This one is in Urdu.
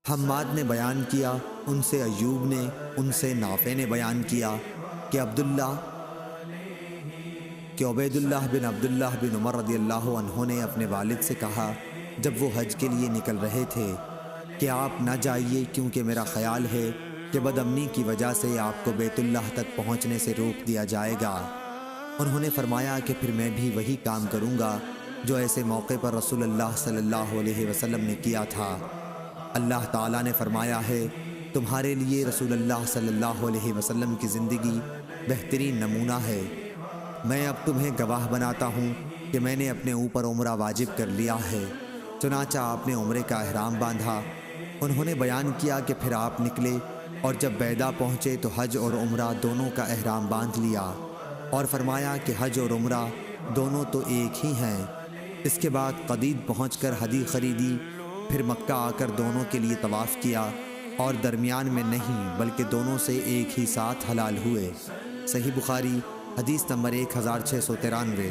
حماد نے بیان کیا، ان سے ایوب نے، ان سے نافع نے بیان کیا کہ عبید اللہ بن عبداللہ بن عمر رضی اللہ عنہ نے اپنے والد سے کہا جب وہ حج کے لیے نکل رہے تھے کہ آپ نہ جائیے، کیونکہ میرا خیال ہے کہ بد امنی کی وجہ سے آپ کو بیت اللہ تک پہنچنے سے روک دیا جائے گا۔ انہوں نے فرمایا کہ پھر میں بھی وہی کام کروں گا جو ایسے موقع پر رسول اللہ صلی اللہ علیہ وسلم نے کیا تھا۔ اللہ تعالیٰ نے فرمایا ہے، تمہارے لیے رسول اللہ صلی اللہ علیہ وسلم کی زندگی بہترین نمونہ ہے۔ میں اب تمہیں گواہ بناتا ہوں کہ میں نے اپنے اوپر عمرہ واجب کر لیا ہے۔ چنانچہ آپ نے عمرے کا احرام باندھا۔ انہوں نے بیان کیا کہ پھر آپ نکلے اور جب بیدا پہنچے تو حج اور عمرہ دونوں کا احرام باندھ لیا، اور فرمایا کہ حج اور عمرہ دونوں تو ایک ہی ہیں۔ اس کے بعد قدید پہنچ کر ہدی خریدی، پھر مکہ آ کر دونوں کے لیے طواف کیا، اور درمیان میں نہیں بلکہ دونوں سے ایک ہی ساتھ حلال ہوئے۔ صحیح بخاری حدیث نمبر 1693۔